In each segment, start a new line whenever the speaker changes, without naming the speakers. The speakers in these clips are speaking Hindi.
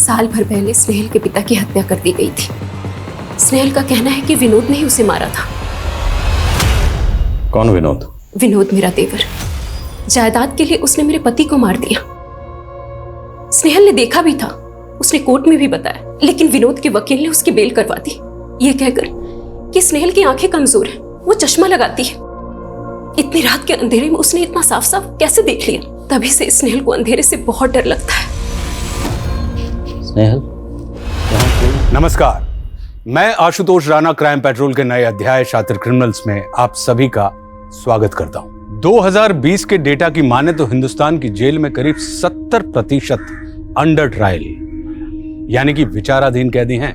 साल भर पहले स्नेहल के पिता की हत्या कर दी गई थी। स्नेहल का कहना है कि विनोद ने ही उसे मारा था।
कौन विनोद?
विनोद मेरा देवर। जायदाद के लिए उसने मेरे पति को मार दिया। स्नेहल ने देखा भी था, उसने कोर्ट में भी बताया, लेकिन विनोद के वकील ने उसकी बेल करवा दी, ये कहकर कि स्नेहल की आंखें कमजोर हैं, वो चश्मा लगाती है। इतनी रात के अंधेरे में उसने इतना साफ साफ कैसे देख लिया? तभी से स्नेहल को अंधेरे से बहुत डर लगता है।
स्नेहल?
नमस्कार, मैं आशुतोष राणा क्राइम पेट्रोल के नए अध्याय शातिर क्रिमिनल्स में आप सभी का स्वागत करता हूं। 2020 के डेटा की माने तो हिंदुस्तान की जेल में करीब 70% अंडर ट्रायल यानी कि विचाराधीन कैदी हैं।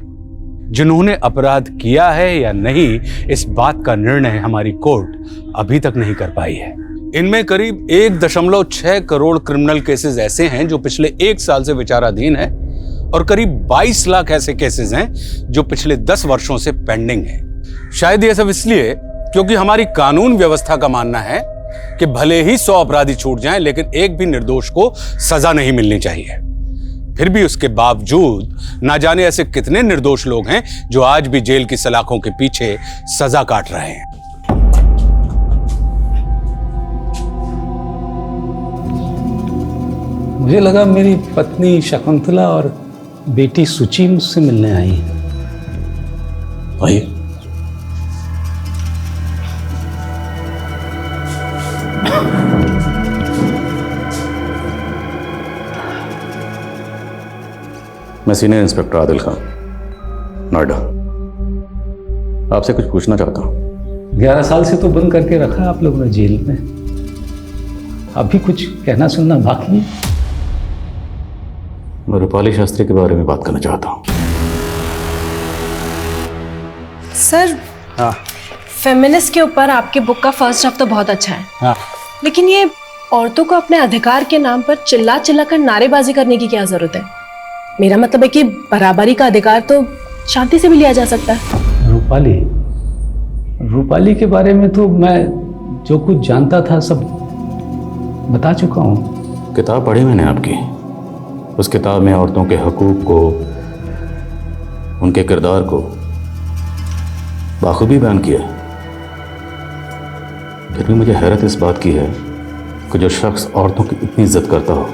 जिन्होंने अपराध किया है या नहीं, इस बात का निर्णय हमारी कोर्ट अभी तक नहीं कर पाई है। इनमें करीब 1.6 करोड़ क्रिमिनल केसेस ऐसे हैं जो पिछले 1 साल से विचाराधीन हैं और करीब 22 लाख ऐसे केसेस हैं जो पिछले 10 वर्षों से पेंडिंग हैं। शायद यह सब इसलिए क्योंकि हमारी कानून व्यवस्था का मानना है कि भले ही 100 अपराधी छूट जाएं, लेकिन एक भी निर्दोष को सजा नहीं मिलनी चाहिए। फिर भी उसके बावजूद ना जाने ऐसे कितने निर्दोष लोग हैं जो आज भी जेल की सलाखों के पीछे सजा काट रहे हैं।
मुझे लगा मेरी पत्नी शकुंतला और बेटी सुचि मुझसे मिलने आई हैं।
आइए। मैं सीनियर इंस्पेक्टर आदिल खान, नोएडा। आपसे कुछ पूछना चाहता हूँ।
11 साल से तो बंद करके रखा है आप लोगों ने जेल में। अभी कुछ कहना सुनना बाकी है?
मैं रूपाली शास्त्री के बारे में बात करना चाहता हूँ।
सर, फेमिनिस्ट के ऊपर आपकी बुक का फर्स्ट ड्राफ्ट तो बहुत अच्छा है।
हाँ।
लेकिन ये औरतों को अपने अधिकार के नाम पर चिल्ला चिल्ला कर नारेबाजी करने की क्या जरूरत है? मेरा मतलब है कि बराबरी का अधिकार तो शांति से भी लिया जा सकता है।
रूपाली के बारे में तो मैं जो कुछ जानता था सब बता चुका हूँ।
किताब पढ़ी मैंने आपकी। उस किताब में औरतों के हकूक को, उनके किरदार को बाखूबी बयान किया। फिर भी मुझे हैरत इस बात की है कि जो शख्स औरतों की इतनी इज्जत करता हो,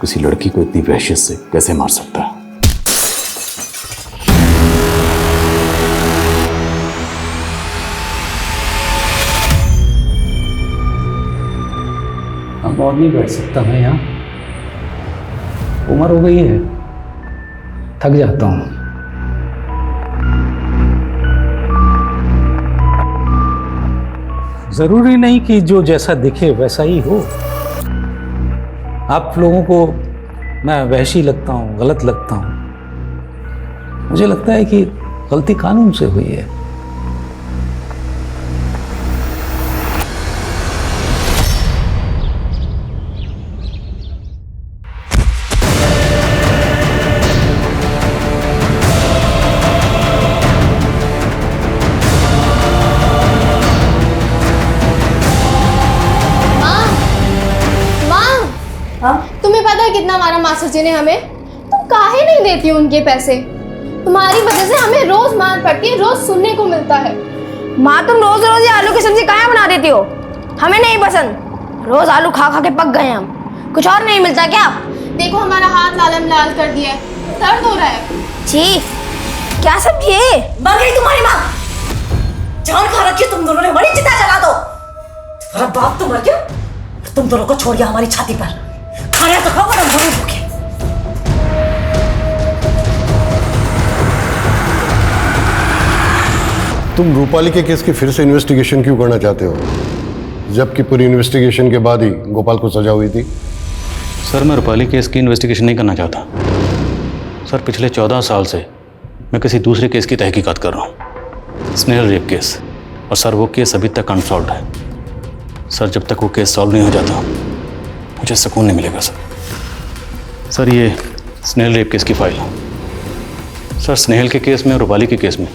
किसी लड़की को इतनी वहशत से कैसे मार सकता है?
अब और नहीं बैठ सकता मैं यहाँ, उम्र हो गई है, थक जाता हूँ। जरूरी नहीं कि जो जैसा दिखे वैसा ही हो। आप लोगों को मैं वहशी लगता हूँ, गलत लगता हूँ। मुझे लगता है कि गलती कानून से हुई है।
तुम्हें पता है कितना मारा मास्टर जी ने हमें? तुम काहे नहीं देती हो उनके पैसे? तुम्हारी वजह से हमें रोज मार पड़ती है, रोज सुनने को मिलता है।
माँ, तुम रोज रोज ये आलू की सब्जी कहाँ बना देती हो? हमें नहीं पसंद। रोज आलू खा खा के पक गए हम। कुछ और नहीं मिलता क्या?
देखो हमारा हाथ लालम लाल कर दिया है, दर्द हो रहा है।
छी, क्या सब्जी है?
मर गई तुम्हारी माँ। जान खा रखी तुम दोनों ने, बड़ी चिता जला दो। तुम्हारा बाप तो मर गया, तुम दोनों को छोड़ दिया हमारी छाती पर। खाना तो खाओ, हम दोनों भूखे।
तुम रूपाली के केस की फिर से इन्वेस्टिगेशन क्यों करना चाहते हो, जबकि पूरी इन्वेस्टिगेशन के बाद ही गोपाल को सजा हुई थी?
सर, मैं रूपाली केस की इन्वेस्टिगेशन नहीं करना चाहता। सर, पिछले 14 साल से मैं किसी दूसरे केस की तहकीकात कर रहा हूँ, स्नेहल रेप केस। और सर, वो केस अभी तक अनसॉल्व्ड है। सर, जब तक वो केस सॉल्व नहीं हो जाता मुझे सुकून नहीं मिलेगा। सर, ये स्नेहल रेप केस की फाइल है। सर, स्नेहल के केस में और रूपाली के केस में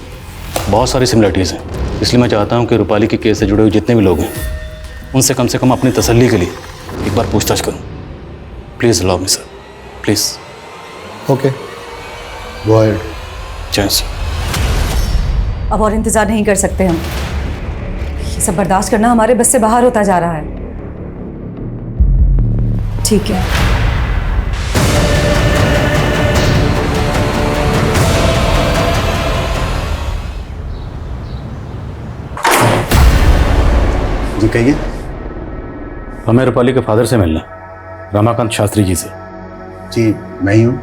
बहुत सारी सिमिलरिटीज़ हैं, इसलिए मैं चाहता हूँ कि रूपाली के केस से जुड़े हुए जितने भी लोग हैं उनसे कम से कम अपनी तसल्ली के लिए एक बार पूछताछ करूँ। Please allow me sir, please.
Okay, go ahead.
Chance
अब और इंतजार नहीं कर सकते हम। ये सब बर्दाश्त करना हमारे बस से बाहर होता जा रहा है। ठीक है।
जी कहिए। हमें रूपाली के फादर से मिलना, रमाकांत शास्त्री जी से।
जी मैं ही हूँ।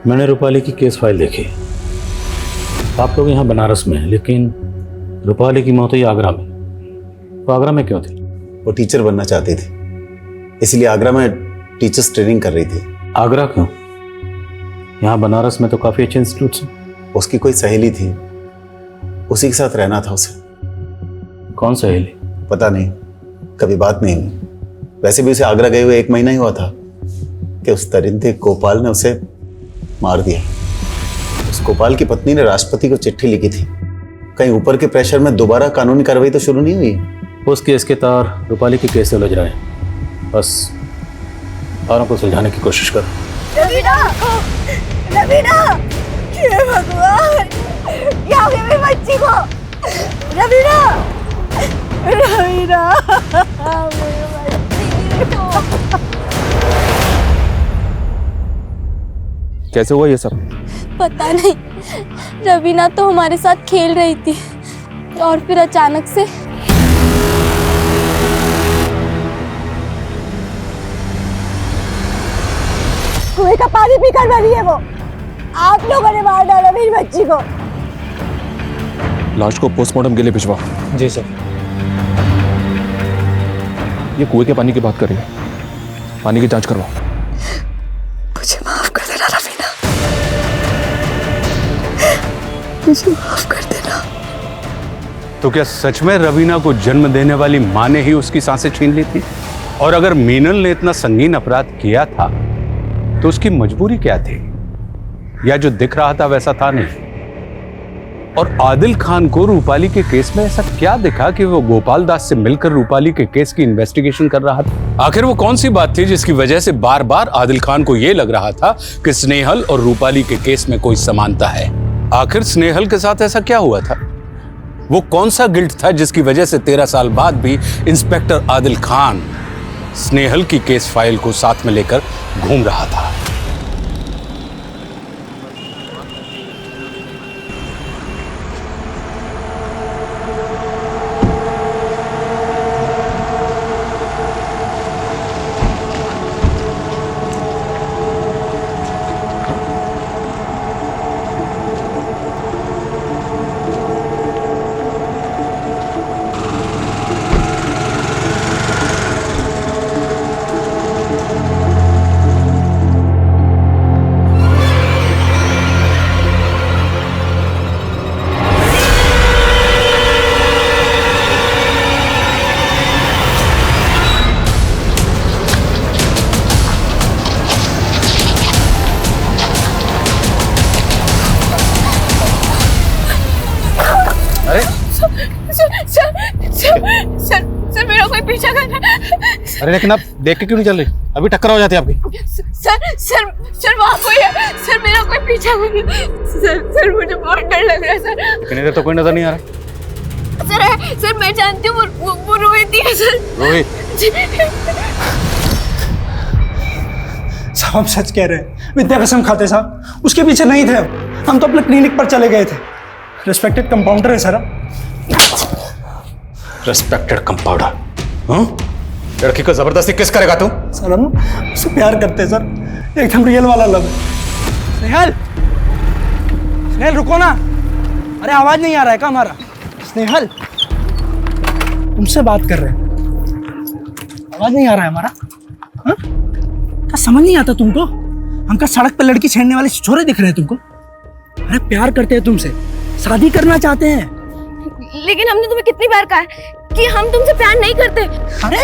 मैंने रूपाली की केस फाइल देखी। आप लोग यहाँ बनारस में हैं, लेकिन रूपाली की मौत हुई आगरा में। वो आगरा में क्यों थी?
वो टीचर बनना चाहती थी, इसलिए आगरा में टीचर्स ट्रेनिंग कर रही थी।
आगरा क्यों? यहाँ बनारस में तो काफ़ी अच्छे इंस्टीट्यूट्स हैं।
उसकी कोई सहेली थी, उसी के साथ रहना था उसे।
कौन सहेली?
पता नहीं, कभी बात नहीं हुई। वैसे भी उसे आगरा गए हुए 1 महीना ही हुआ था कि उस दरिंदे गोपाल ने उसे मार दिया। उस गोपाल की पत्नी ने राष्ट्रपति को चिट्ठी लिखी थी। कहीं ऊपर के प्रेशर में दोबारा कानूनी कार्रवाई तो शुरू नहीं हुई?
उस केस के तार रूपाली के केस से उलझ रहे हैं। बस तारों को सुलझाने की कोशिश करो।
रवीना, रवीना, हे भगवान, क्या हो गया मेरी बच्ची को? रवीना, रवीना, मेरी बच्ची को।
कैसे हुआ ये सब?
पता नहीं, रवीना तो हमारे साथ खेल रही थी और फिर अचानक से
कुएं का पानी पीकर मरी है वो। आप लोगों ने मार डाला मेरी बच्ची को।
लाश को पोस्टमार्टम के लिए भिजवाओ।
जी सर।
ये कुएं के पानी की बात कर रही है, पानी की जांच करवाओ।
मुझे माफ कर देना रवीना, मुझे माफ कर देना।
तो क्या सच में रवीना को जन्म देने वाली मां ने ही उसकी सांसें छीन ली थी? और अगर मीनल ने इतना संगीन अपराध किया था तो उसकी मजबूरी क्या थी? या जो दिख रहा था वैसा था नहीं? और आदिल खान को रूपाली के केस में ऐसा क्या दिखा कि वो गोपाल दास से मिलकर रूपाली के केस की इन्वेस्टिगेशन कर रहा था? आखिर वो कौन सी बात थी जिसकी वजह से बार बार आदिल खान को यह लग रहा था कि स्नेहल और रूपाली के केस में कोई समानता है? आखिर स्नेहल के साथ ऐसा क्या हुआ था? वो कौन सा गिल्ट था जिसकी वजह से 13 साल बाद भी इंस्पेक्टर आदिल खान स्नेहल की केस फाइल को साथ में लेकर घूम रहा था?
सर मेरा कोई पीछा कर रहा है।
अरे लेकिन आप देख के क्यों नहीं चल रही? अभी टक्कर हो जाती है आपकी।
सर वहाँ कोई है। सर मेरा कोई पीछा कर रहा है। सर मुझे बहुत डर लग रहा है सर।
कितनी देर तो कोई नजर नहीं आ रहा।
सर मैं जानती हूँ वो रोहित ही है सर।
रोहित?
साहब हम सच कह रहे हैं, विद्या कसम खाते साहब, उसके पीछे नहीं थे हम तो अपने क्लिनिक पर चले गए थे। रिस्पेक्टेड कंपाउंडर है सर।
Respected compounder? हाँ? लड़की को जबरदस्ती किस करेगा तू?
सर हम उससे प्यार करते हैं सर, एकदम रियल वाला लव है। स्नेहल, स्नेहल रुको ना। अरे आवाज नहीं आ रहा है क्या हमारा? स्नेहल तुमसे बात कर रहे हैं, आवाज नहीं आ रहा है हमारा? हाँ? क्या समझ नहीं आता तुमको? हमका सड़क पर लड़की छेड़ने वाले छोरे दिख रहे हैं तुमको? अरे प्यार करते हैं तुमसे, शादी करना चाहते हैं।
लेकिन हमने तुम्हें कितनी बार कहा है कि हम तुमसे प्यार नहीं करते।
अरे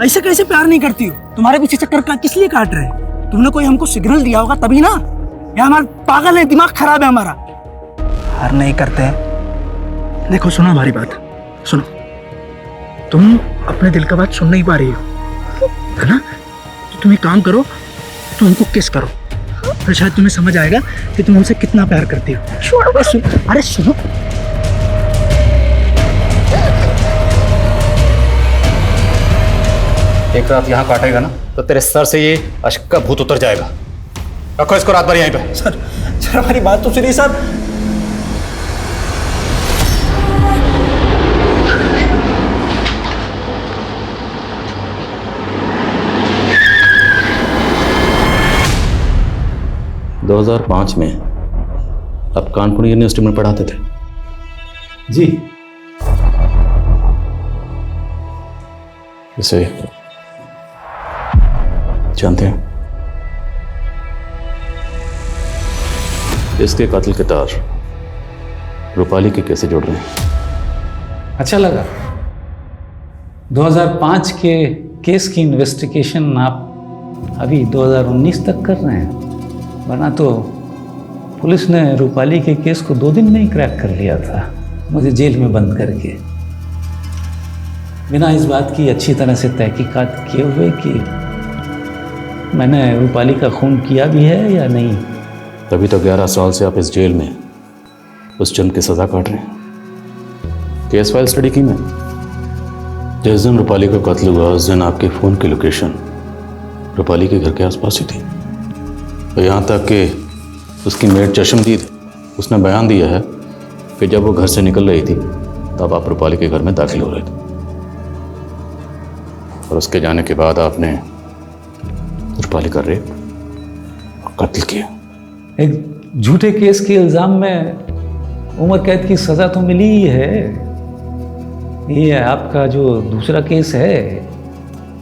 ऐसे कैसे प्यार नहीं करती हो? तुम्हारे पीछे चक्कर का किस लिए काट रहे हैं? तुमने कोई हमको सिग्नल दिया होगा तभी ना। या हमारा पागल है, दिमाग खराब है हमारा। प्यार नहीं करते हैं। देखो सुनो हमारी बात, सुनो। तुम अपने दिल का बात सुन नहीं पा रही हो, है ना? तो तुम एक काम करो, तुम हमको किस करो, तो शायद तुम्हें समझ आएगा कि तुम हमसे कितना प्यार करती हो। अरे सुनो,
एक रात यहाँ काटेगा ना तो तेरे सर से ये अश्क का भूत उतर जाएगा। रखो इसको रात भर यहीं पे।
सर हमारी बात तो सुनिए सर।
दो 2005 में आप कानपुर यूनिवर्सिटी में पढ़ाते थे?
जी।
इसे जानते हैं? इसके कातिल के तार रूपाली के कैसे जोड़ रहे हैं?
अच्छा लगा। 2005 के केस की इन्वेस्टिगेशन आप अभी 2019 तक कर रहे हैं, वरना तो पुलिस ने रूपाली के केस को 2 दिन में ही क्रैक कर लिया था, मुझे जेल में बंद करके, बिना इस बात की अच्छी तरह से तहकीकात किए हुए कि मैंने रूपाली का खून किया भी है या नहीं।
तभी तो 11 साल से आप इस जेल में उस जुर्म की सजा काट रहे हैं। केस फाइल स्टडी की मैंने। जिस दिन रूपाली का कत्ल हुआ उस दिन आपके फ़ोन की लोकेशन रूपाली के घर के आसपास ही थी। तो यहाँ तक कि उसकी मेड चशमदीद उसने बयान दिया है कि जब वो घर से निकल रही थी तब आप रूपाली के घर में दाखिल हो रहे थे, और उसके जाने के बाद आपने रूपाली का रेप और कत्ल किया।
एक झूठे केस के इल्ज़ाम में उम्र कैद की सज़ा तो मिली ही है। ये आपका जो दूसरा केस है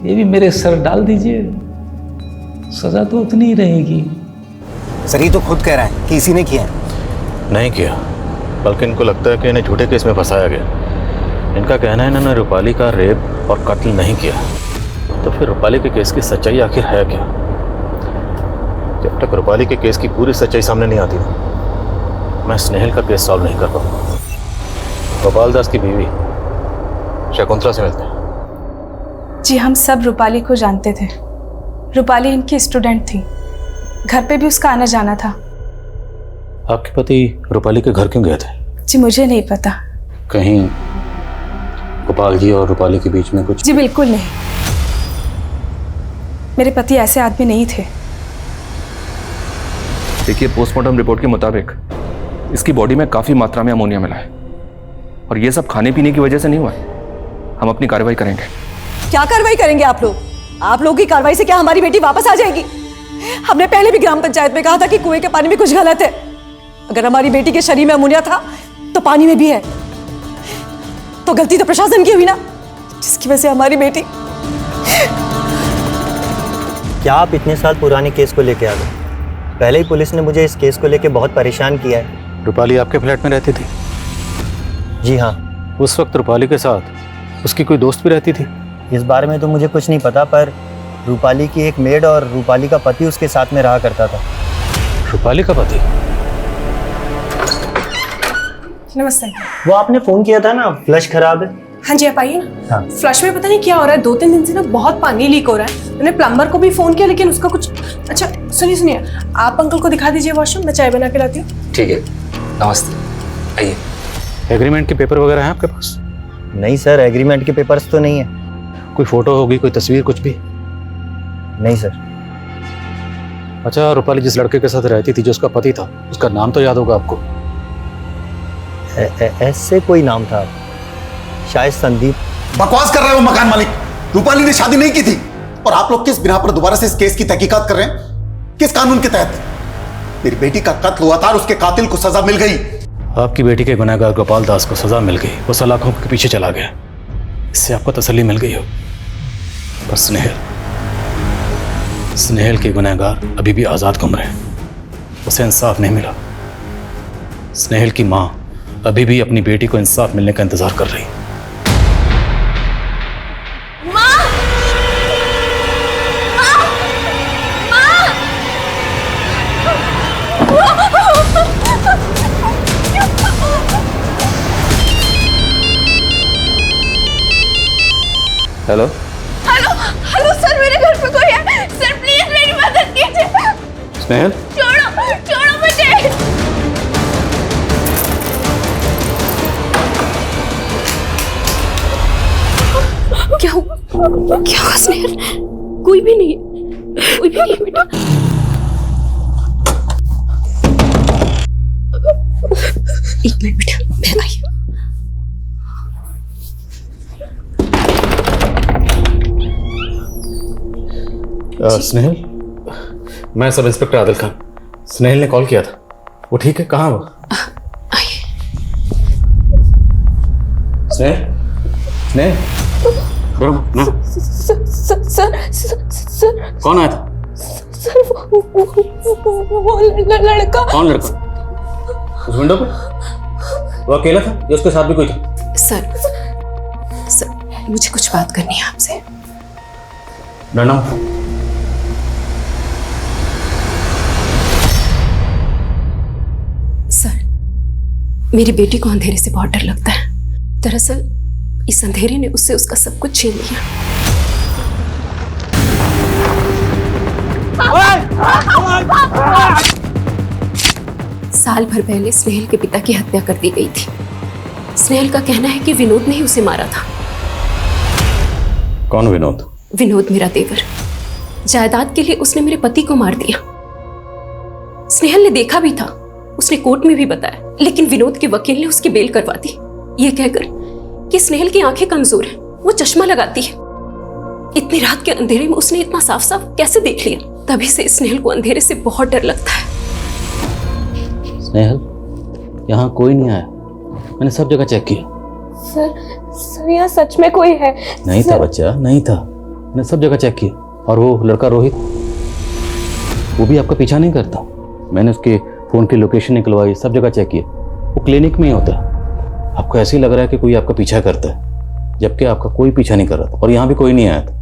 ये भी मेरे सर डाल दीजिए, सज़ा तो उतनी ही रहेगी।
सर ये तो खुद कह रहा है कि इसी ने किया है।
नहीं किया, बल्कि इनको लगता है कि इन्हें झूठे केस में फंसाया गया। इनका कहना है इन्होंने रूपाली का रेप और कत्ल नहीं किया। तो फिर रूपाली के केस की सच्चाई आखिर है क्या? जब तक रूपाली के केस की पूरी सच्चाई सामने नहीं आती ना, मैं स्नेहल का केस सॉल्व नहीं कर पाऊंगा। गोपाल दास की बीवी शकुंतला से मिलते हैं।
जी हम सब रूपाली को जानते थे। रूपाली इनकी स्टूडेंट थी, घर पे भी उसका आना जाना था।
आपके पति रूपाली के घर क्यों गए थे?
जी मुझे नहीं पता।
कहीं गोपाल जी और रूपाली के बीच में कुछ?
जी बिल्कुल नहीं, मेरे पति ऐसे आदमी नहीं थे।
देखिए, पोस्टमार्टम रिपोर्ट के मुताबिक इसकी बॉडी में काफी मात्रा में अमोनिया मिला है, और ये सब खाने पीने की वजह से नहीं हुआ है। हम अपनी कार्रवाई करेंगे।
क्या कार्रवाई करेंगे आप लोग? आप लोगों की कार्रवाई से क्या हमारी बेटी वापस आ जाएगी? हमने पहले भी ग्राम पंचायत में कहा था कि कुएं के पानी में कुछ गलत है। अगर हमारी बेटी के शरीर में अमोनिया था तो पानी में भी है, तो गलती तो प्रशासन की हुई ना, जिसकी वजह से हमारी बेटी।
क्या आप इतने साल पुराने केस को लेके आ गए? पहले ही पुलिस ने मुझे इस केस को लेके बहुत परेशान किया है।
रूपाली आपके फ्लैट में रहती थी?
जी हाँ।
उस वक्त रूपाली के साथ उसकी कोई दोस्त भी रहती थी?
इस बारे में तो मुझे कुछ नहीं पता, पर रूपाली की एक मेड और रूपाली का पति उसके साथ में रहा करता था।
रूपाली का पति?
नमस्ते।
वो आपने फोन किया था ना, फ्लश खराब है।
हाँ जी आप आइए ना।
हाँ।
फ्लश में पता नहीं क्या हो रहा है, 2-3 दिन से ना बहुत पानी लीक हो रहा है। मैंने प्लम्बर को भी फोन किया लेकिन उसका कुछ। अच्छा सुनिए, आप अंकल को दिखा दीजिए वॉशरूम, मैं चाय बना के लाती हूँ।
ठीक है, नमस्ते, आइए।
एग्रीमेंट के पेपर वगैरह हैं आपके पास?
नहीं सर, एग्रीमेंट के पेपर्स तो नहीं है।
कोई फोटो होगी, कोई तस्वीर, कुछ भी?
नहीं सर।
अच्छा, रूपाली जिस लड़के के साथ रहती थी जो उसका पति था, उसका नाम तो याद होगा आपको?
ऐसे कोई नाम था, शायद संदीप।
बकवास कर रहे हो मकान मालिक। रूपाली ने शादी नहीं की थी, और आप लोग किस बिना पर दोबारा से इस केस की तहकीकात कर रहे हैं? किस कानून के तहत? मेरी बेटी का कत्ल हुआ था और उसके कातिल को सजा मिल गई।
आपकी बेटी के गुनहगार गोपाल दास को सजा मिल गई, वो सलाखों के पीछे चला गया, इससे आपको तसल्ली मिल गई हो। पर स्नेहल के गुनहगार अभी भी आजाद घूम रहे हैं, उसे इंसाफ नहीं मिला। स्नेहल की माँ अभी भी अपनी बेटी को इंसाफ मिलने का इंतजार कर रही है।
हेलो
हेलो हेलो सर, मेरे घर पे कोई है सर, प्लीज मेरी मदद कीजिए।
स्नेहल
छोड़ो छोड़ो मुझे।
क्या हुआ स्नेहल? कोई भी नहीं है, कोई भी नहीं है बेटा। एक मिनट बेटा, मैं आई।
स्नेहल, मैं सब इंस्पेक्टर आदिल खान। स्नेहल ने कॉल किया था, वो ठीक है? कहाँ वो? स्नेहल, स्नेहल,
सर
कौन आया था?
सर वो लड़का।
कौन लड़का? उस विंडो पे? वो अकेला था या उसके साथ भी कोई था?
सर मुझे कुछ बात करनी है आपसे।
डरना मत।
सर, मेरी बेटी को अंधेरे से बहुत डर लगता है। दरअसल इस अंधेरे ने उससे उसका सब कुछ छीन लिया। साल भर पहले स्नेहल के पिता की हत्या कर दी गई थी। स्नेहल का कहना है कि विनोद ने ही उसे मारा था।
कौन विनोद?
विनोद मेरा देवर। जायदाद के लिए उसने मेरे पति को मार दिया। स्नेहल ने देखा भी था, उसने कोर्ट में भी बताया, लेकिन विनोद के वकील ने उसकी बेल करवा दी, ये कहकर कि स्नेहल की आंखें कमजोर हैं, वो चश्मा लगाती है। इतनी रात के अंधेरे में उसने इतना साफ साफ कैसे देख लिया? तभी से स्नेहल को अंधेरे से बहुत डर लगता है।
स्नेहल, यहाँ कोई नहीं आया, मैंने सब जगह चेक किया।
सर यहाँ सच में कोई है?
नहीं था बच्चा, नहीं था, मैंने सब जगह चेक किया। और वो लड़का रोहित, वो भी आपका पीछा नहीं करता। मैंने उसके फोन की लोकेशन निकलवाई, सब जगह चेक किया, वो क्लिनिक में ही होता है। आपको ऐसे ही लग रहा है कि कोई आपका पीछा करता है, जबकि आपका कोई पीछा नहीं कर रहा था और यहाँ भी कोई नहीं आया था।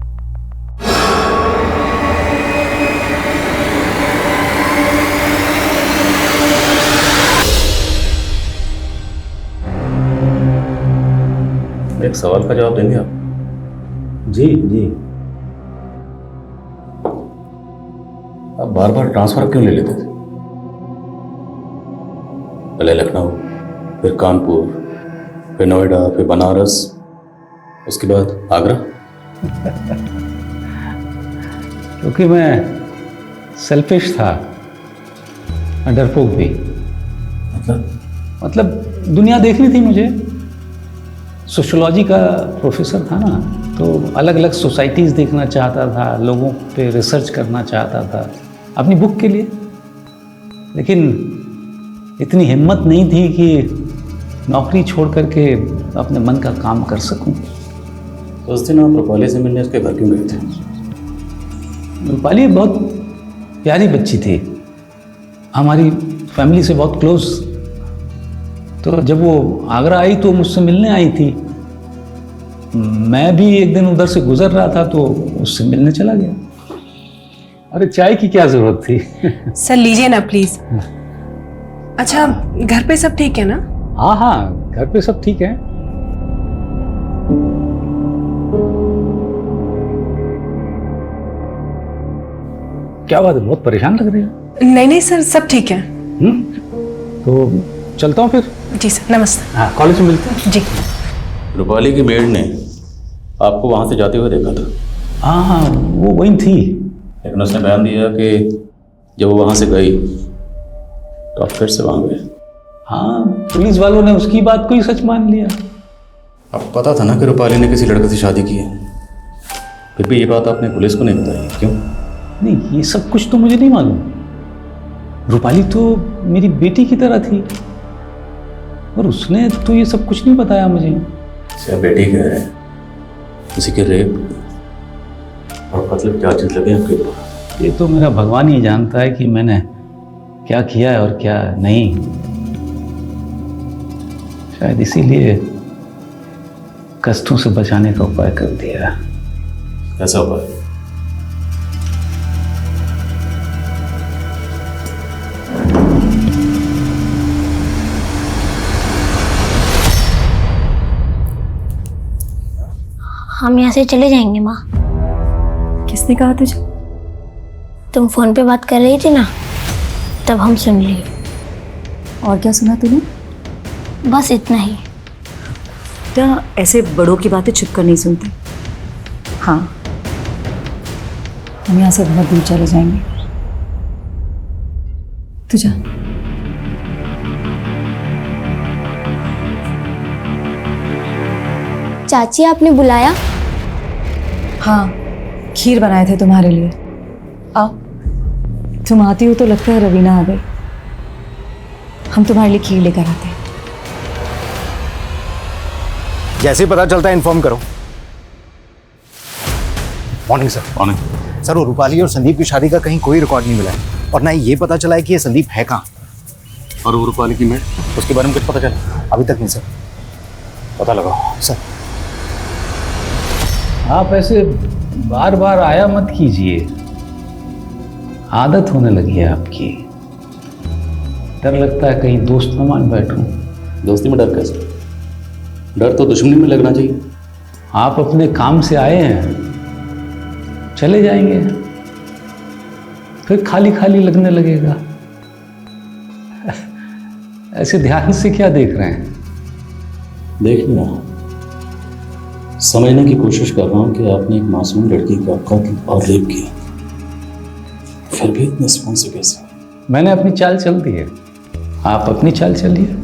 एक सवाल का जवाब देंगे आप?
जी जी।
आप बार बार ट्रांसफर क्यों ले लेते थे? पहले लखनऊ, फिर कानपुर, फिर नोएडा, फिर बनारस, उसके बाद आगरा।
क्योंकि मैं सेल्फिश था, डरपोक भी। मतलब दुनिया देखनी थी मुझे। सोशियोलॉजी का प्रोफेसर था ना, तो अलग अलग सोसाइटीज़ देखना चाहता था, लोगों पे रिसर्च करना चाहता था अपनी बुक के लिए। लेकिन इतनी हिम्मत नहीं थी कि नौकरी छोड़ करके अपने मन का काम कर सकूं।
तो उस दिन आप रूपाली से मिलने उसके घर क्यों गए थे?
रूपाली बहुत प्यारी बच्ची थी, हमारी फैमिली से बहुत क्लोज। तो जब वो आगरा आई तो मुझसे मिलने आई थी। मैं भी एक दिन उधर से गुजर रहा था तो उससे मिलने चला गया। अरे चाय की क्या जरूरत थी?
सर लीजिए ना प्लीज। अच्छा, घर पे सब ठीक है ना?
हाँ हाँ, घर पे सब ठीक है। क्या बात है, बहुत परेशान लग रही हो?
नहीं सर, सब ठीक है।
तो चलता हूँ फिर।
जी सर, नमस्ते।
हाँ, कॉलेज में मिलते हैं।
जी।
रूपाली की मेड ने आपको वहां से जाते हुए देखा था?
हाँ हाँ, वो वहीं थी।
लेकिन उसने बयान दिया कि जब वो वहां से गई तो आप फिर से वहां गए।
हाँ, पुलिस वालों ने उसकी बात को ही सच मान लिया।
आपको पता था ना कि रूपाली ने किसी लड़के से शादी की है, फिर भी ये बात आपने पुलिस को नहीं बताई, क्यों?
नहीं, ये सब कुछ तो मुझे नहीं मालूम। रूपाली तो मेरी बेटी की तरह थी और उसने तो ये सब कुछ नहीं बताया मुझे।
क्या बेटी कह रहे हैं? किसी के रेप और कत्ल के चार्जेस लगे आपके ऊपर?
ये तो मेरा भगवान ही जानता है कि मैंने क्या किया है और क्या नहीं। शायद इसीलिए कष्टों से बचाने का उपाय कर दिया।
कैसा उपाय?
हम यहाँ से चले जाएंगे माँ।
किसने कहा तुझे?
तुम फोन पे बात कर रही थी ना, तब हम सुन लिए।
और क्या सुना तूने?
बस इतना ही।
बेटा ऐसे बड़ों की बातें छुप कर नहीं सुनते। हाँ, हम यहाँ से बहुत दूर चले जाएंगे। तू जा।
चाची आपने बुलाया?
हाँ, खीर बनाए थे तुम्हारे लिए। आओ, तुम आती हो तो लगता है रवीना आ गई। हम तुम्हारे लिए खीर लेकर आते हैं।
जैसे ही पता चलता है इन्फॉर्म करो। Morning sir.
मॉर्निंग
सर, वो रूपाली और संदीप की शादी का कहीं कोई रिकॉर्ड नहीं मिला है और ना ही ये पता चला है कि ये संदीप है कहाँ।
और वो रूपाली की मेड, उसके बारे में कुछ पता चला?
अभी तक नहीं सर।
पता लगाओ
सर।
आप ऐसे बार बार आया मत कीजिए, आदत होने लगी है आपकी। डर लगता है कहीं दोस्त न मान बैठूं।
दोस्ती में डर कैसे? डर तो दुश्मनी में लगना चाहिए।
आप अपने काम से आए हैं, चले जाएंगे फिर खाली खाली लगने लगेगा। ऐसे ध्यान से क्या देख रहे हैं?
देख नहीं रहा, समझने की कोशिश कर रहा हूं कि आपने एक मासूम लड़की का कत्ल और रेप किया, फिर भी इतने सुकून से कैसे?
मैंने अपनी चाल चल दी है, आप अपनी चाल चलिए।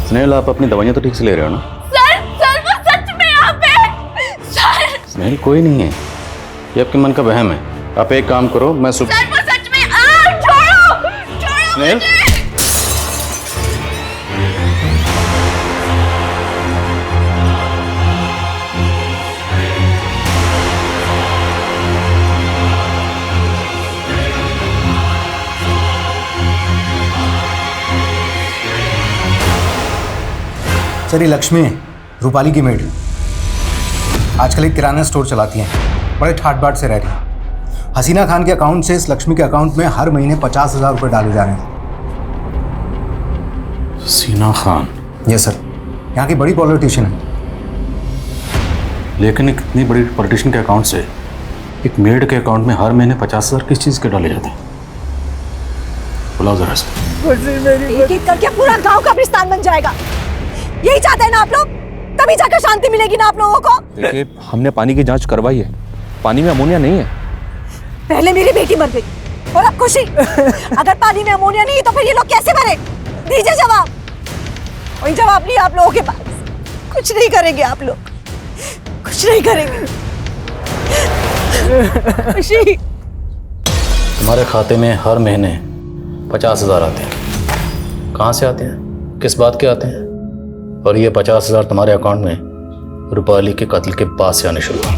स्नेहल, आप अपनी दवाइयाँ तो ठीक से ले रहे हो ना?
सर वो सच में यहाँ पे। सर
स्नेहल, कोई नहीं है, ये आपके मन का वहम है। आप एक काम करो, मैं
सर वो सच में। छोड़ो
स्नेहल,
सर, ये लक्ष्मी है, रूपाली की मेड। आजकल एक किराना स्टोर चलाती हैं, बड़े ठाट बाट से रह रही हैं। हसीना खान के अकाउंट से इस लक्ष्मी के अकाउंट में हर महीने 50,000 रुपये डाले जा रहे हैं।
हसीना खान?
यस सर, यहाँ की बड़ी पॉलिटिशियन है।
लेकिन एक इतनी बड़ी पॉलिटिशियन के अकाउंट से एक मेड के अकाउंट में हर महीने 50,000 किस चीज़ के डाले जाते हैं? बुलाओ जरा इसको।
एक एक करके पूरा गांव कब्रिस्तान बन जाएगा। यही चाहते हैं ना आप लोग? तभी जाकर शांति मिलेगी ना आप लोगों को?
देखिए, हमने पानी की जांच करवाई है, पानी में अमोनिया नहीं है।
पहले मेरी बेटी मर गई और अब खुशी। अगर पानी में अमोनिया नहीं तो फिर ये लोग कैसे मरे? दीजिए जवाब। वही जवाब नहीं आप लोगों के पास। कुछ नहीं करेंगे आप लोग, कुछ नहीं करेंगे। खुशी,
तुम्हारे खाते में हर महीने 50,000 आते हैं। कहाँ से आते हैं, किस बात के आते हैं? और ये 50,000 तुम्हारे अकाउंट में रूपाली के कत्ल के बाद से आने शुरू हुए।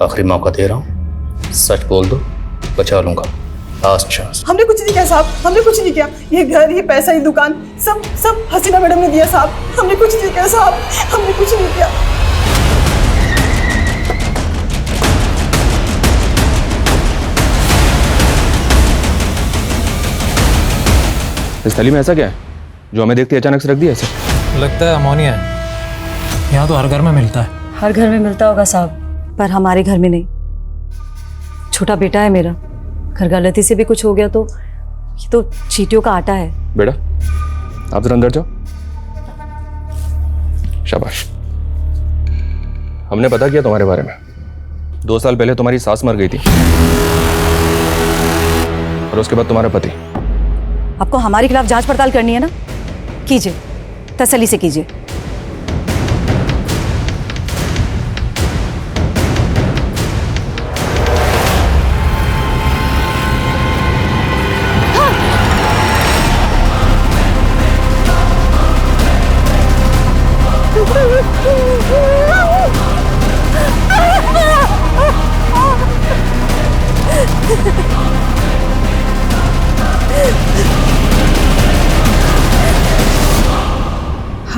आखिरी मौका दे रहा हूँ, सच बोल दो, बचा लूंगा। Last chance.
हमने कुछ नहीं किया साहब, हमने कुछ नहीं किया। ये घर, ये पैसा, ये दुकान, सब हसीना मैडम ने दिया साहब। हमने कुछ नहीं किया साहब, हमने कुछ नहीं किया।
इस थैली में ऐसा क्या है जो हमें देखते अचानक से रख दिया ऐसे?
लगता है अमोनिया है। यहाँ तो हर घर में मिलता है।
हर घर में मिलता होगा साहब, पर हमारे घर में नहीं। छोटा बेटा है मेरा, घर गलती से भी कुछ हो गया तो ये तो चींटियों का आटा है।
बेटा, आप जरा अंदर जाओ। शाबाश। हमने पता किया तुम्हारे बारे में। 2 साल पहले तुम्हारी सास मर गई थी और उसके बाद तुम्हारा पति।
आपको हमारे खिलाफ जांच पड़ताल करनी है ना? कीजिए, तसल्ली से कीजिए।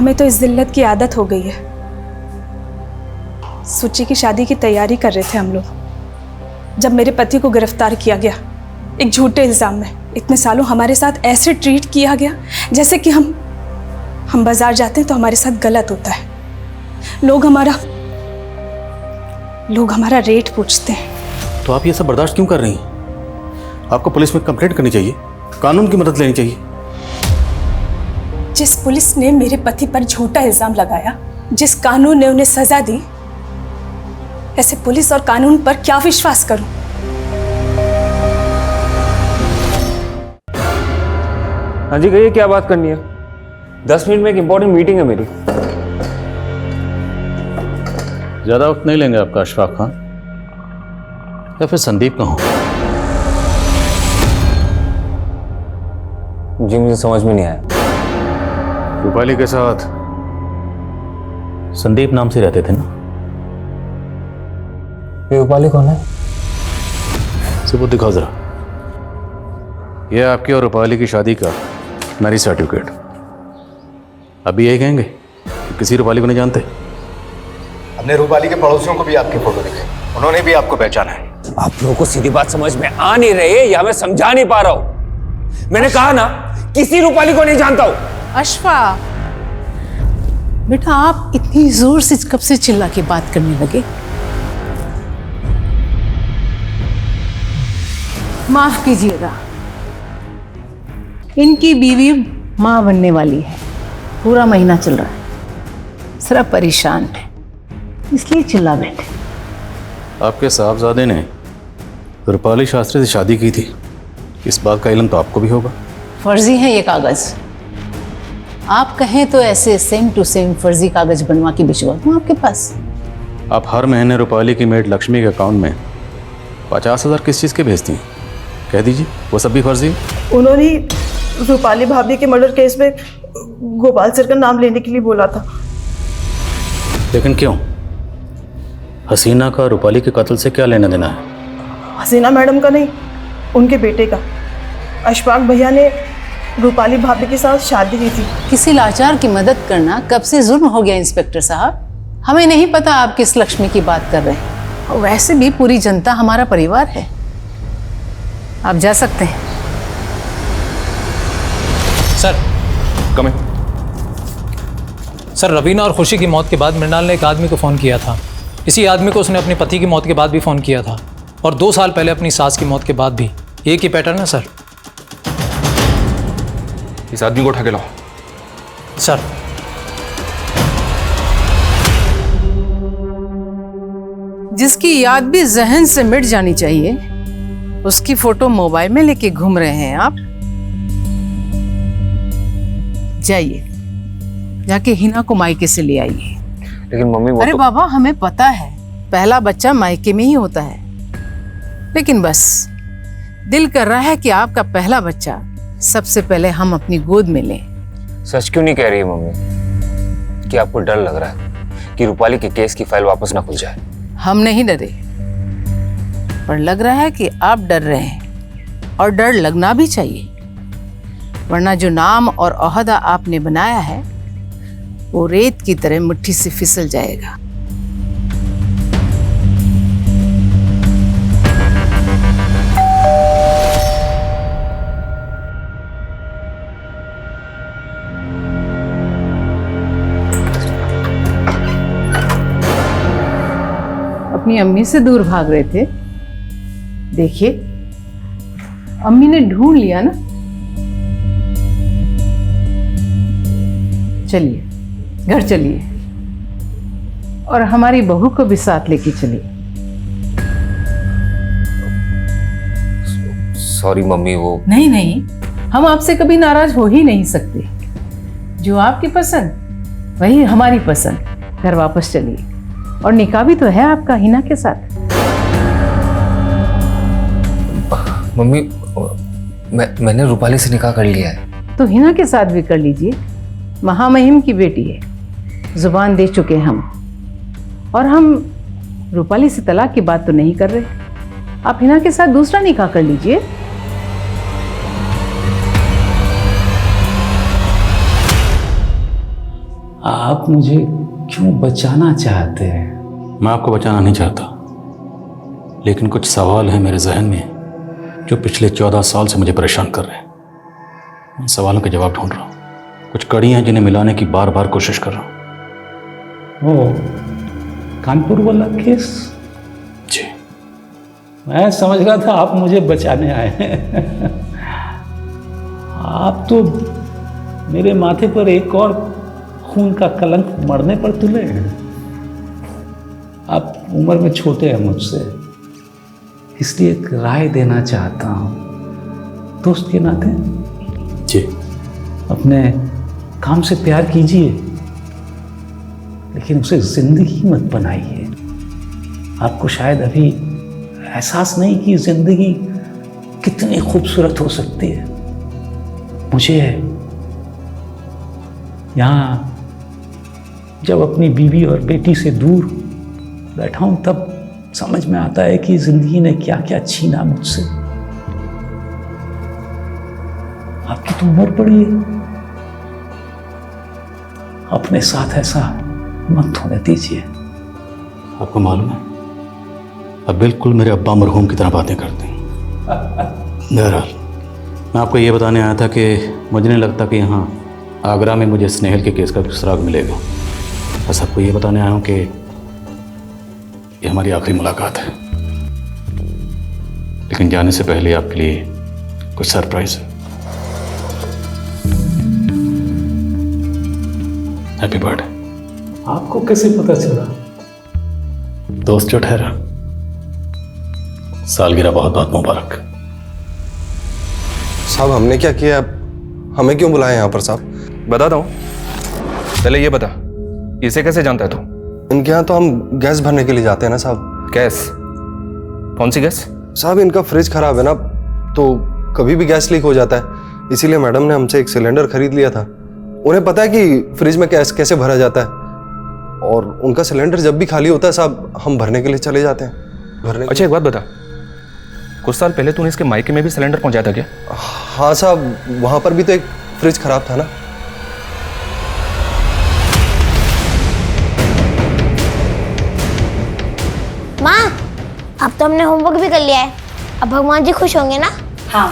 हमें तो इस जिल्लत की आदत हो गई है। सुची की शादी की तैयारी कर रहे थे हम लोग, जब मेरे पति को गिरफ्तार किया गया एक झूठे इल्जाम में। इतने सालों हमारे साथ ऐसे ट्रीट किया गया जैसे कि हम बाजार जाते हैं तो हमारे साथ गलत होता है। लोग हमारा रेट पूछते हैं।
तो आप ये सब बर्दाश्त क्यों कर रही हैं? आपको पुलिस में कंप्लेंट करनी चाहिए, कानून की मदद लेनी चाहिए।
जिस पुलिस ने मेरे पति पर झूठा इल्जाम लगाया, जिस कानून ने उन्हें सजा दी, ऐसे पुलिस और कानून पर क्या विश्वास करूं?
हाँ जी कहिए, क्या बात करनी है? 10 मिनट में एक इंपॉर्टेंट मीटिंग है मेरी।
ज्यादा वक्त नहीं लेंगे आपका अशफाक खान, या फिर संदीप कहूं?
जी मुझे समझ में नहीं आया।
रूपाली के साथ संदीप नाम से रहते थे ना?
ये रूपाली कौन है?
सबूत दिखाओ जरा। ये आपकी और रूपाली की शादी का मैरिज सर्टिफिकेट। अभी यही कहेंगे कि किसी रूपाली को नहीं जानते?
हमने रूपाली के पड़ोसियों को भी आपके फोटो दिखे, उन्होंने भी आपको पहचाना है।
आप लोगों को सीधी बात समझ में आ नहीं रही या मैं समझा नहीं पा रहा हूं? मैंने कहा ना किसी रूपाली को नहीं जानता हूं।
अशफा बेटा, आप इतनी जोर से कब से चिल्ला के बात करने लगे? माफ कीजिएगा, इनकी बीवी मां बनने वाली है, पूरा महीना चल रहा है, जरा परेशान है इसलिए चिल्ला बैठे।
आपके साहबजादे ने रूपाली शास्त्री से शादी की थी, इस बात का इल्म तो आपको भी होगा।
फर्जी है ये कागज, आप कहें तो ऐसे सेम टू सेम फर्जी कागज बनवा के भिजवा दूं आपके पास।
आप हर महीने रूपाली की मेड लक्ष्मी के अकाउंट में 50,000 किस चीज़ के भेजती हैं? कह दीजिए, वो सब भी फर्जी है।
उन्होंने रूपाली भाभी के मर्डर केस में गोपाल सर का नाम लेने के लिए बोला था।
लेकिन क्यों? हसीना का रूपाली के कत्ल से क्या लेना देना है?
हसीना मैडम का नहीं, उनके बेटे का। अशफाक भैया ने रूपाली भाभी के साथ शादी की थी।
किसी लाचार की मदद करना कब से जुर्म हो गया इंस्पेक्टर साहब? हमें नहीं पता आप किस लक्ष्मी की बात कर रहे हैं। और वैसे भी पूरी जनता हमारा परिवार है, आप जा सकते हैं।
सर कम इन। सर, रवीना और खुशी की मौत के बाद मृणाल ने एक आदमी को फ़ोन किया था। इसी आदमी को उसने अपने पति की मौत के बाद भी फ़ोन किया था, और 2 साल पहले अपनी सास की मौत के बाद भी। एक ही पैटर्न है सर।
इस आदमी को उठा के लाओ।
सर
जिसकी याद भी जहन से मिट जानी चाहिए, उसकी फोटो मोबाइल में लेके घूम रहे हैं आप। जाइए, जाके हिना को मायके से ले आइए।
लेकिन मम्मी वो
अरे बाबा, हमें पता है पहला बच्चा मायके में ही होता है, लेकिन बस दिल कर रहा है कि आपका पहला बच्चा सबसे पहले हम अपनी गोद में लें।
सच क्यों नहीं कह रही है मम्मी कि आपको डर लग रहा है कि रूपाली के केस की फाइल वापस ना खुल जाए?
हम नहीं डरे, पर लग रहा है कि आप डर रहे हैं, और डर लगना भी चाहिए, वरना जो नाम और ओहदा आपने बनाया है वो रेत की तरह मुट्ठी से फिसल जाएगा। अपनी अम्मी से दूर भाग रहे थे, देखिए अम्मी ने ढूंढ लिया ना। चलिए घर चलिए, और हमारी बहू को भी साथ लेके चलिए।
सॉरी मम्मी, वो
नहीं नहीं, हम आपसे कभी नाराज हो ही नहीं सकते। जो आपकी पसंद वही हमारी पसंद। घर वापस चलिए, और निकाह भी तो है आपका हिना के साथ।
मम्मी मैंने रूपाली से निकाह कर लिया है।
तो हिना के साथ भी कर लीजिए, महामहिम की बेटी है, जुबान दे चुके हम। और हम रूपाली से तलाक की बात तो नहीं कर रहे। आप हिना के साथ दूसरा निकाह कर लीजिए।
आप मुझे क्यों बचाना चाहते हैं?
मैं आपको बचाना नहीं चाहता, लेकिन कुछ सवाल हैं मेरे जहन में जो पिछले 14 साल से मुझे परेशान कर रहे हैं। उन सवालों के जवाब ढूंढ रहा हूँ। कुछ कड़ियाँ जिन्हें मिलाने की बार बार कोशिश कर रहा हूँ।
ओ, कानपुर वाला केस?
जी।
मैं समझ रहा था आप मुझे बचाने आए हैं। आप तो मेरे माथे पर एक और खून का कलंक मरने पर तुले हैं। आप उम्र में छोटे हैं मुझसे, इसलिए एक राय देना चाहता हूँ दोस्त के नाते।
जी।
अपने काम से प्यार कीजिए, लेकिन उसे जिंदगी मत बनाइए। आपको शायद अभी एहसास नहीं कि जिंदगी कितनी खूबसूरत हो सकती है। मुझे यहाँ जब अपनी बीवी और बेटी से दूर बैठा हूं तब समझ में आता है कि जिंदगी ने क्या क्या छीना मुझसे। आपकी तो उम्र बड़ी है, अपने साथ ऐसा मत होने दीजिए।
आपको मालूम है, अब बिल्कुल मेरे अब्बा मरहूम की तरह बातें करते हैं। बहरहाल मैं आपको ये बताने आया था कि मुझे नहीं लगता कि यहाँ आगरा में मुझे स्नेहल के केस का सुराग मिलेगा। बस आपको ये बताने आया हूँ कि ये हमारी आखिरी मुलाकात है, लेकिन जाने से पहले आपके लिए कुछ सरप्राइज है। Happy birthday.
आपको कैसे पता चला?
दोस्त जो ठहरा, सालगिरह बहुत बहुत मुबारक।
साहब हमने क्या किया, हमें क्यों बुलाया यहाँ पर साहब?
बताता हूँ, पहले ये बता, इसे कैसे जानता है तू?
इनके यहाँ तो हम गैस भरने के लिए जाते हैं ना साहब।
गैस? कौन सी गैस?
साहब इनका फ्रिज खराब है ना, तो कभी भी गैस लीक हो जाता है, इसीलिए मैडम ने हमसे एक सिलेंडर खरीद लिया था। उन्हें पता है कि फ्रिज में गैस कैसे भरा जाता है, और उनका सिलेंडर जब भी खाली होता है साहब हम भरने के लिए चले जाते हैं।
अच्छा एक बात बता, कुछ साल पहले तूने इसके मायके में भी सिलेंडर पहुंचाया था क्या?
हाँ साहब, वहां पर भी तो एक फ्रिज खराब था ना।
माँ, अब तो हमने होमवर्क भी कर लिया है, अब भगवान जी खुश होंगे ना?
हाँ,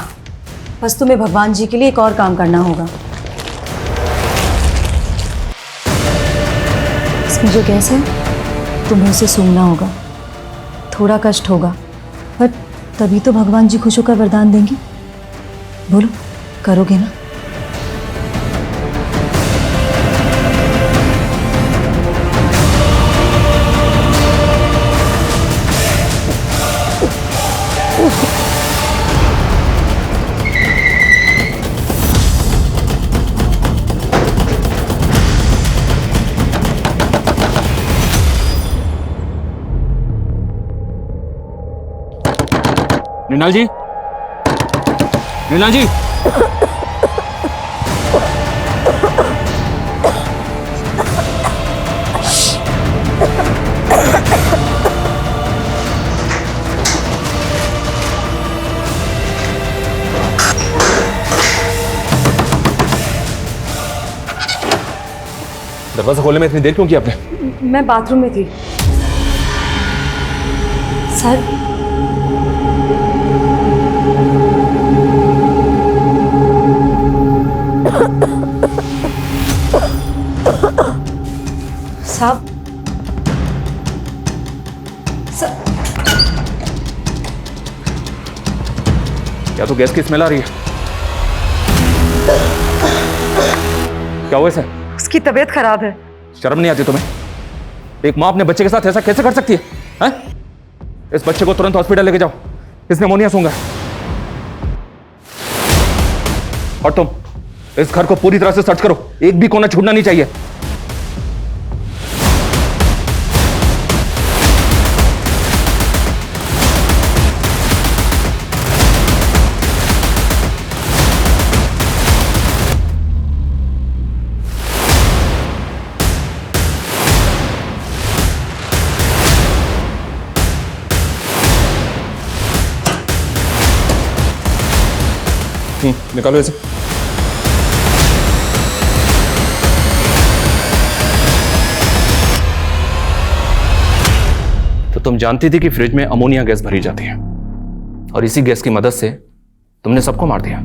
बस तुम्हें भगवान जी के लिए एक और काम करना होगा। इसमें जो गैस है तुम्हें उसे सूंघना होगा। थोड़ा कष्ट होगा, पर तभी तो भगवान जी खुश होकर वरदान देंगे। बोलो, करोगे ना?
मृणाल जी, मृणाल जी, दरवाजा खोलने में इतनी देर क्यों की आपने?
मैं बाथरूम में थी सर। साहब,
क्या तो गैस की स्मेल आ रही है? क्या हुआ इसे?
उसकी तबीयत खराब है।
शर्म नहीं आती तुम्हें? एक माँ अपने बच्चे के साथ ऐसा कैसे कर सकती है, हैं? इस बच्चे को तुरंत हॉस्पिटल लेके जाओ, इसने निमोनिया सूंघा। और तुम इस घर को पूरी तरह से सर्च करो, एक भी कोना छूटना नहीं चाहिए। निकालो इसे। तुम जानती थी कि फ्रिज में अमोनिया गैस भरी जाती है और इसी गैस की मदद से तुमने सबको मार दिया।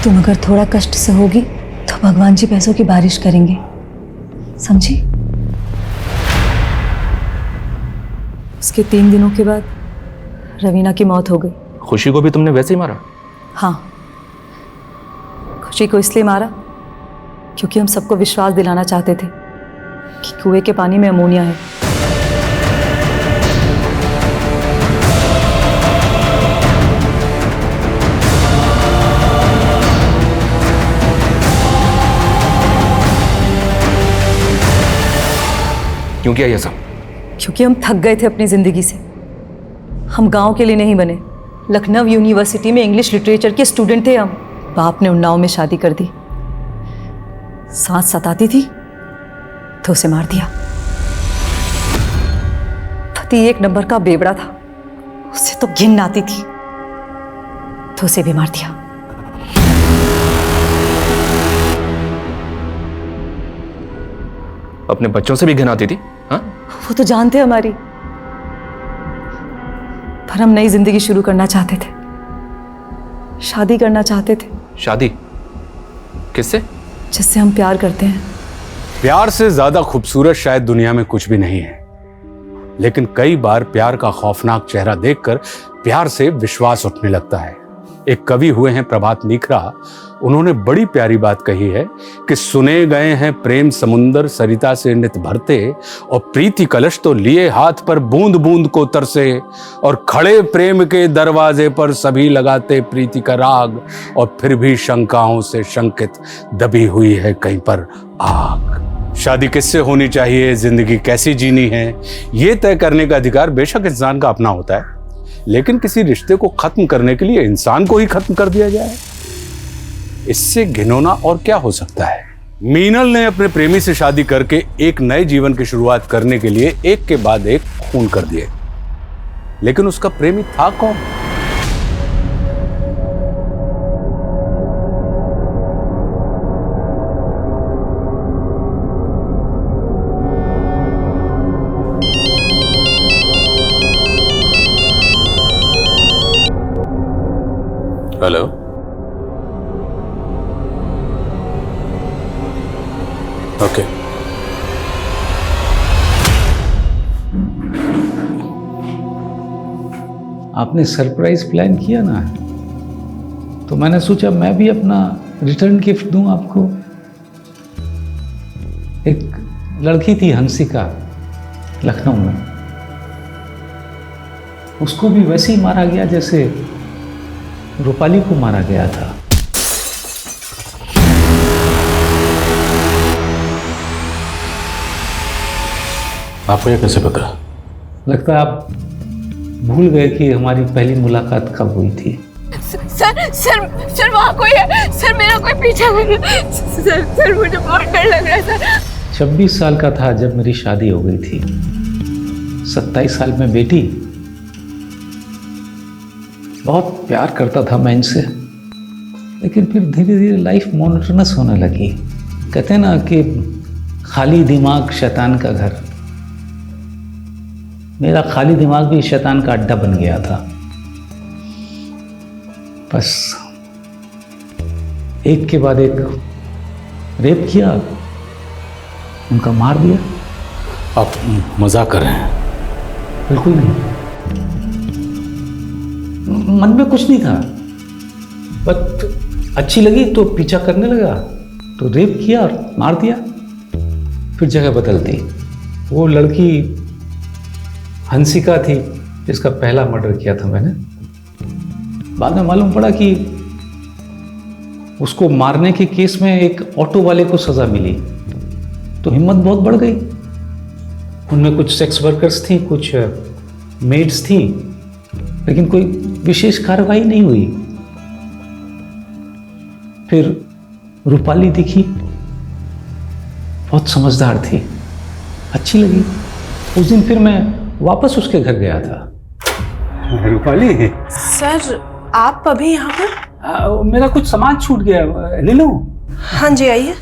तुम अगर थोड़ा कष्ट से होगी तो भगवान जी पैसों की बारिश करेंगे, समझी? उसके 3 दिनों के बाद रवीना की मौत हो गई।
खुशी को भी तुमने वैसे ही मारा?
हाँ, खुशी को इसलिए मारा क्योंकि हम सबको विश्वास दिलाना चाहते थे कि कुएं के पानी में अमोनिया है।
क्यों किया ये सब?
क्योंकि हम थक गए थे अपनी जिंदगी से। हम गांव के लिए नहीं बने, लखनऊ यूनिवर्सिटी में इंग्लिश लिटरेचर के स्टूडेंट थे हम। बाप ने उन्नाव में शादी कर दी, सास सताती थी तो उसे मार दिया। पति 1 नंबर का बेवड़ा था, उसे तो घिन आती थी तो उसे भी मार दिया।
अपने बच्चों से भी घिन आती थी? हाँ?
वो तो जानते हमारी, पर हम नई जिंदगी शुरू करना चाहते थे, शादी करना चाहते थे।
शादी? किससे?
जिससे हम प्यार करते हैं।
प्यार से ज्यादा खूबसूरत शायद दुनिया में कुछ भी नहीं है, लेकिन कई बार प्यार का खौफनाक चेहरा देखकर प्यार से विश्वास उठने लगता है। एक कवि हुए हैं प्रभात नीखरा, उन्होंने बड़ी प्यारी बात कही है कि सुने गए हैं प्रेम समुंदर सरिता से नित भरते, और प्रीति कलश तो लिए हाथ पर बूंद बूंद को तरसे, और खड़े प्रेम के दरवाजे पर सभी लगाते प्रीति का राग, और फिर भी शंकाओं से शंकित दबी हुई है कहीं पर आग। शादी किससे होनी चाहिए, जिंदगी कैसी जीनी है, ये तय करने का अधिकार बेशक इंसान का अपना होता है, लेकिन किसी रिश्ते को खत्म करने के लिए इंसान को ही खत्म कर दिया जाए, इससे घिनौना और क्या हो सकता है। मीनल ने अपने प्रेमी से शादी करके एक नए जीवन की शुरुआत करने के लिए एक के बाद एक खून कर दिए, लेकिन उसका प्रेमी था कौन? Hello, okay.
आपने सरप्राइज प्लान किया ना, तो मैंने सोचा मैं भी अपना रिटर्न गिफ्ट दूं आपको। एक लड़की थी हंसिका, लखनऊ में, उसको भी वैसे ही मारा गया जैसे रूपाली को मारा गया था।
आपको ये कैसे पता?
लगता है आप भूल गए कि हमारी पहली मुलाकात कब हुई थी।
सर वहाँ कोई है सर, मेरा कोई पीछा कर रहा है सर, मुझे बहुत डर लग रहा है सर।
26 साल का था जब मेरी शादी हो गई थी, 27 साल में बेटी। बहुत प्यार करता था मैं इनसे, लेकिन फिर धीरे धीरे लाइफ मोनोटोनस होने लगी। कहते हैं ना कि खाली दिमाग शैतान का घर। मेरा खाली दिमाग भी शैतान का अड्डा बन गया था। बस एक के बाद एक रेप किया, उनका मार दिया।
आप मजाक कर रहे हैं?
बिल्कुल नहीं, मन में कुछ नहीं था, बस अच्छी लगी तो पीछा करने लगा, तो रेप किया और मार दिया। फिर जगह बदल दी। वो लड़की हंसिका थी जिसका पहला मर्डर किया था मैंने। बाद में मालूम पड़ा कि उसको मारने के केस में एक ऑटो वाले को सजा मिली, तो हिम्मत बहुत बढ़ गई। उनमें कुछ सेक्स वर्कर्स थी, कुछ मेड्स थी, लेकिन कोई विशेष कार्रवाई नहीं हुई। फिर रूपाली दिखी, बहुत समझदार थी, अच्छी लगी। उस दिन फिर मैं वापस उसके घर गया था।
रूपाली
सर आप अभी यहाँ पर?
मेरा कुछ सामान छूट गया, ले लूं?
हाँ जी आइए।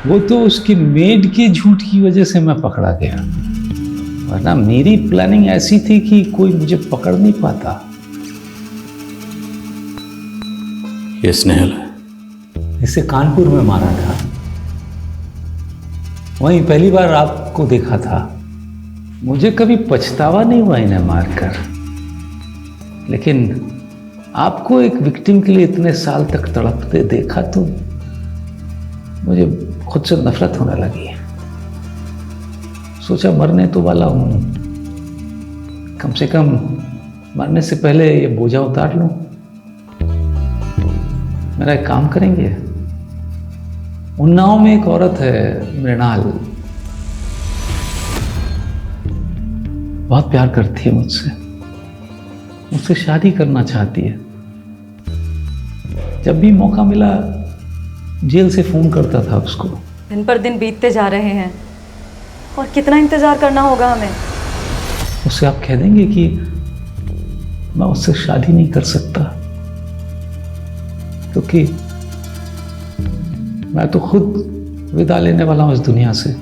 वो तो उसकी मेड के झूठ की वजह से मैं पकड़ा गया, वरना मेरी प्लानिंग ऐसी थी कि कोई मुझे पकड़ नहीं पाता।
ये स्नेहल है।
इसे कानपुर में मारा था, वहीं पहली बार आपको देखा था। मुझे कभी पछतावा नहीं हुआ इन्हें मारकर, लेकिन आपको एक विक्टिम के लिए इतने साल तक तड़पते देखा तो मुझे खुद से नफरत होने लगी। सोचा मरने तो वाला हूं, कम से कम मरने से पहले ये बोझा उतार लूं। मेरा एक काम करेंगे, उन्नाव में एक औरत है मृणाल, बहुत प्यार करती है मुझसे शादी करना चाहती है। जब भी मौका मिला जेल से फोन करता था उसको।
दिन पर दिन बीतते जा रहे हैं और कितना इंतजार करना होगा हमें।
उससे आप कह देंगे कि मैं उससे शादी नहीं कर सकता, क्योंकि मैं तो खुद विदा लेने वाला हूं इस दुनिया से।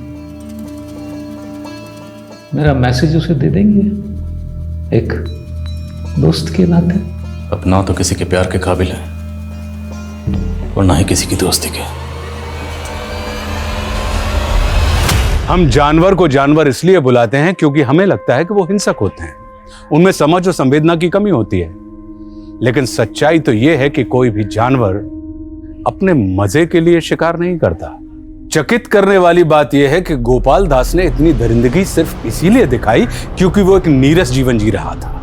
मेरा मैसेज उसे दे देंगे एक दोस्त के नाते।
अब ना तो किसी के प्यार के काबिल है और ना ही किसी की दोस्ती के।
हम जानवर को जानवर इसलिए बुलाते हैं क्योंकि हमें लगता है कि वो हिंसक होते हैं, उनमें समझ और संवेदना की कमी होती है। लेकिन सच्चाई तो यह है कि कोई भी जानवर अपने मजे के लिए शिकार नहीं करता। चकित करने वाली बात यह है कि गोपाल दास ने इतनी दरिंदगी सिर्फ इसीलिए दिखाई क्योंकि वो एक नीरस जीवन जी रहा था।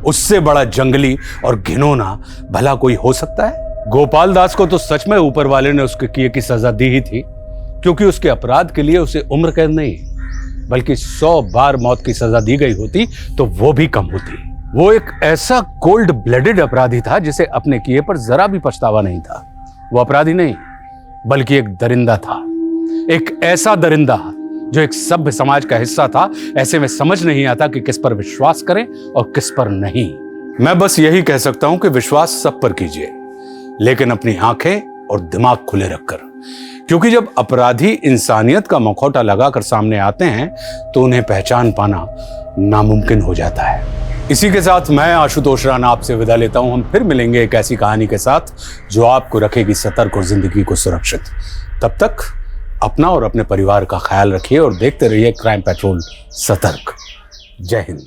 उससे बड़ा जंगली और घिनौना भला कोई हो सकता है? गोपाल दास को तो सच में ऊपर वाले ने उसके किए की सजा दी ही थी, क्योंकि उसके अपराध के लिए उसे उम्र कैद नहीं बल्कि 100 बार मौत की सजा दी गई होती तो वो भी कम होती। वो एक ऐसा कोल्ड ब्लडेड अपराधी था जिसे अपने किए पर जरा भी पछतावा नहीं था। वो अपराधी नहीं बल्कि एक दरिंदा था, एक ऐसा दरिंदा जो एक सभ्य समाज का हिस्सा था। ऐसे में समझ नहीं आता कि किस पर विश्वास करें और किस पर नहीं। मैं बस यही कह सकता हूं कि विश्वास सब पर कीजिए, लेकिन अपनी आंखें और दिमाग खुले रखकर, क्योंकि जब अपराधी इंसानियत का मुखौटा लगाकर सामने आते हैं तो उन्हें पहचान पाना नामुमकिन हो जाता है। इसी के साथ मैं आशुतोष राणा आपसे विदा लेता हूं। हम फिर मिलेंगे एक ऐसी कहानी के साथ जो आपको रखेगी सतर्क और जिंदगी को सुरक्षित। तब तक अपना और अपने परिवार का ख्याल रखिए और देखते रहिए क्राइम पेट्रोल सतर्क। जय हिंद।